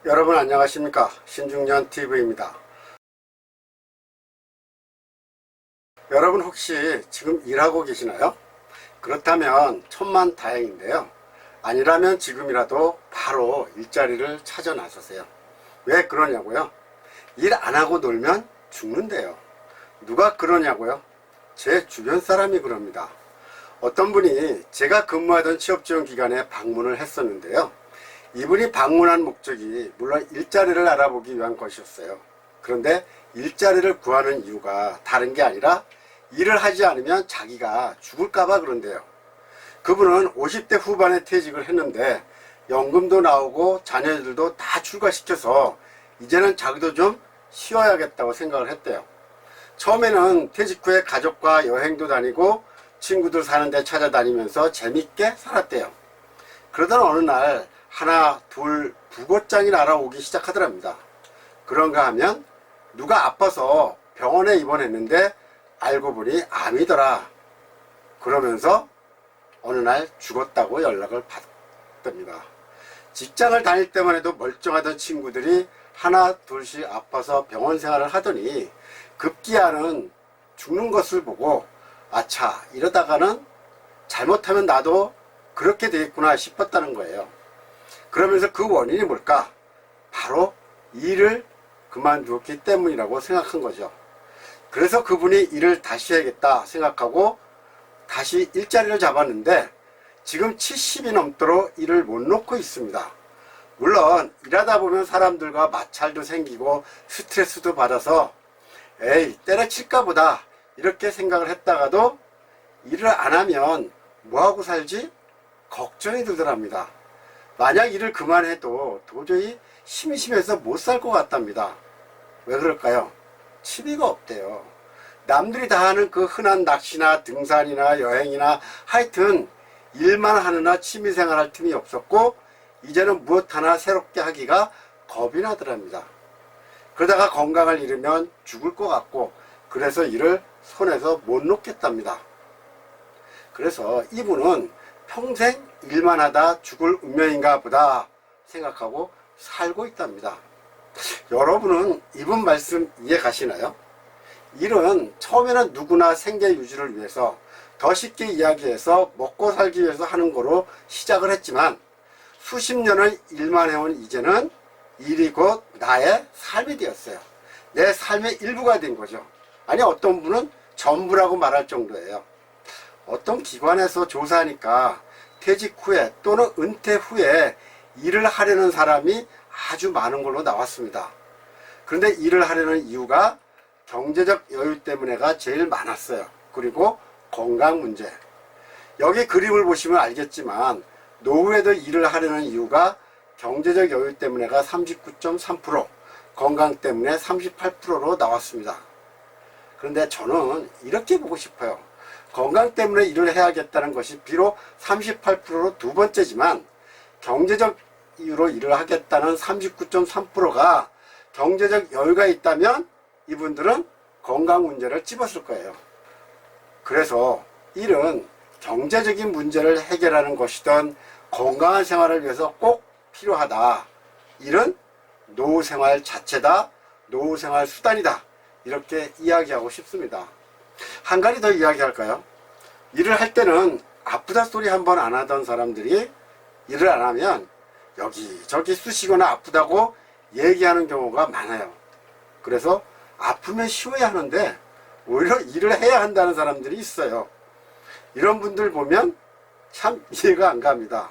여러분 안녕하십니까, 신중년TV입니다. 여러분 혹시 지금 일하고 계시나요? 그렇다면 천만다행인데요, 아니라면 지금이라도 바로 일자리를 찾아 나서세요. 왜 그러냐고요? 일 안하고 놀면 죽는데요. 누가 그러냐고요? 제 주변 사람이 그럽니다. 어떤 분이 제가 근무하던 취업지원기관에 방문을 했었는데요, 이분이 방문한 목적이 물론 일자리를 알아보기 위한 것이었어요. 그런데 일자리를 구하는 이유가 다른 게 아니라 일을 하지 않으면 자기가 죽을까봐 그런데요. 그분은 50대 후반에 퇴직을 했는데 연금도 나오고 자녀들도 다 출가시켜서 이제는 자기도 좀 쉬어야겠다고 생각을 했대요. 처음에는 퇴직 후에 가족과 여행도 다니고 친구들 사는 데 찾아다니면서 재밌게 살았대요. 그러던 어느 날 하나 둘 부고장이 날아오기 시작하더랍니다. 그런가 하면 누가 아파서 병원에 입원했는데 알고 보니 암이더라. 그러면서 어느 날 죽었다고 연락을 받답니다. 직장을 다닐 때만 해도 멀쩡하던 친구들이 하나 둘씩 아파서 병원 생활을 하더니 급기야는 죽는 것을 보고 아차, 이러다가는 잘못하면 나도 그렇게 되겠구나 싶었다는 거예요. 그러면서 그 원인이 뭘까? 바로 일을 그만두었기 때문이라고 생각한 거죠. 그래서 그분이 일을 다시 해야겠다 생각하고 다시 일자리를 잡았는데 지금 70이 넘도록 일을 못 놓고 있습니다. 물론 일하다 보면 사람들과 마찰도 생기고 스트레스도 받아서 에이, 때려칠까 보다 이렇게 생각을 했다가도 일을 안 하면 뭐하고 살지? 걱정이 들더랍니다. 만약 일을 그만해도 도저히 심심해서 못 살 것 같답니다. 왜 그럴까요? 취미가 없대요. 남들이 다 하는 그 흔한 낚시나 등산이나 여행이나 하여튼 일만 하느라 취미생활 할 틈이 없었고 이제는 무엇 하나 새롭게 하기가 겁이 나더랍니다. 그러다가 건강을 잃으면 죽을 것 같고 그래서 일을 손에서 못 놓겠답니다. 그래서 이분은 평생 일만 하다 죽을 운명인가 보다 생각하고 살고 있답니다. 여러분은 이분 말씀 이해 가시나요? 일은 처음에는 누구나 생계 유지를 위해서 더 쉽게 이야기해서 먹고 살기 위해서 하는 거로 시작을 했지만 수십 년을 일만 해온 이제는 일이 곧 나의 삶이 되었어요. 내 삶의 일부가 된 거죠. 아니 어떤 분은 전부라고 말할 정도예요. 어떤 기관에서 조사하니까 퇴직 후에 또는 은퇴 후에 일을 하려는 사람이 아주 많은 걸로 나왔습니다. 그런데 일을 하려는 이유가 경제적 여유 때문에가 제일 많았어요. 그리고 건강 문제. 여기 그림을 보시면 알겠지만 노후에도 일을 하려는 이유가 경제적 여유 때문에가 39.3%, 건강 때문에 38%로 나왔습니다. 그런데 저는 이렇게 보고 싶어요. 건강 때문에 일을 해야겠다는 것이 비록 38%로 두 번째지만 경제적 이유로 일을 하겠다는 39.3%가 경제적 여유가 있다면 이분들은 건강 문제를 찝었을 거예요. 그래서 일은 경제적인 문제를 해결하는 것이든 건강한 생활을 위해서 꼭 필요하다. 일은 노후생활 자체다. 노후생활 수단이다. 이렇게 이야기하고 싶습니다. 한 가지 더 이야기할까요? 일을 할 때는 아프다 소리 한 번 안 하던 사람들이 일을 안 하면 여기저기 쑤시거나 아프다고 얘기하는 경우가 많아요. 그래서 아프면 쉬어야 하는데 오히려 일을 해야 한다는 사람들이 있어요. 이런 분들 보면 참 이해가 안 갑니다.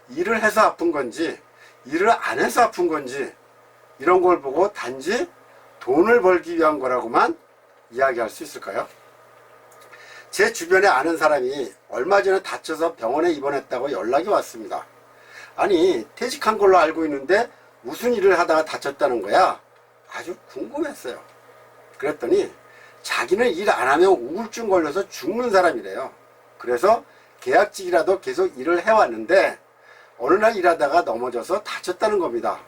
일을 해서 아픈 건지 일을 안 해서 아픈 건지 이런 걸 보고 단지 돈을 벌기 위한 거라고만 이야기할 수 있을까요? 제 주변에 아는 사람이 얼마 전에 다쳐서 병원에 입원했다고 연락이 왔습니다. 아니 퇴직한 걸로 알고 있는데 무슨 일을 하다가 다쳤다는 거야? 아주 궁금했어요. 그랬더니 자기는 일 안 하면 우울증 걸려서 죽는 사람이래요. 그래서 계약직이라도 계속 일을 해왔는데 어느 날 일하다가 넘어져서 다쳤다는 겁니다.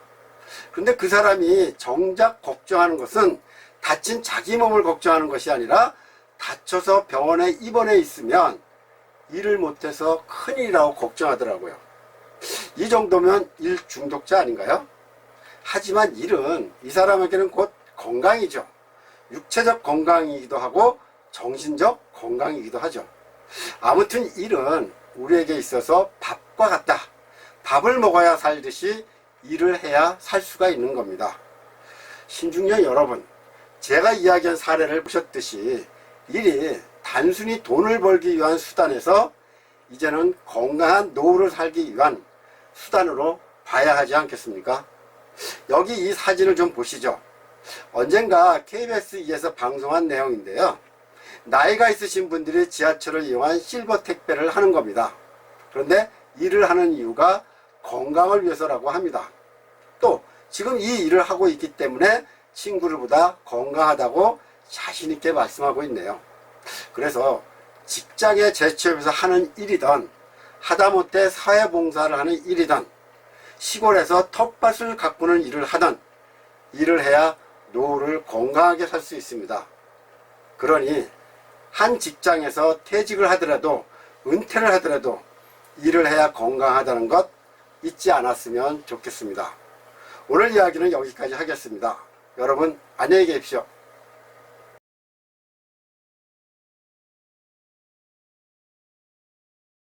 근데 그 사람이 정작 걱정하는 것은 다친 자기 몸을 걱정하는 것이 아니라 다쳐서 병원에 입원해 있으면 일을 못해서 큰일이라고 걱정하더라고요. 이 정도면 일 중독자 아닌가요? 하지만 일은 이 사람에게는 곧 건강이죠. 육체적 건강이기도 하고 정신적 건강이기도 하죠. 아무튼 일은 우리에게 있어서 밥과 같다. 밥을 먹어야 살듯이 일을 해야 살 수가 있는 겁니다. 신중년 여러분, 제가 이야기한 사례를 보셨듯이 일이 단순히 돈을 벌기 위한 수단에서 이제는 건강한 노후를 살기 위한 수단으로 봐야 하지 않겠습니까? 여기 이 사진을 좀 보시죠. 언젠가 KBS2에서 방송한 내용인데요. 나이가 있으신 분들이 지하철을 이용한 실버 택배를 하는 겁니다. 그런데 일을 하는 이유가 건강을 위해서라고 합니다. 또 지금 이 일을 하고 있기 때문에 친구들보다 건강하다고 자신 있게 말씀하고 있네요. 그래서 직장에 재취업해서 하는 일이든 하다못해 사회봉사를 하는 일이든 시골에서 텃밭을 가꾸는 일을 하든 일을 해야 노후를 건강하게 살 수 있습니다. 그러니 한 직장에서 퇴직을 하더라도 은퇴를 하더라도 일을 해야 건강하다는 것 잊지 않았으면 좋겠습니다. 오늘 이야기는 여기까지 하겠습니다. 여러분 안녕히 계십시오.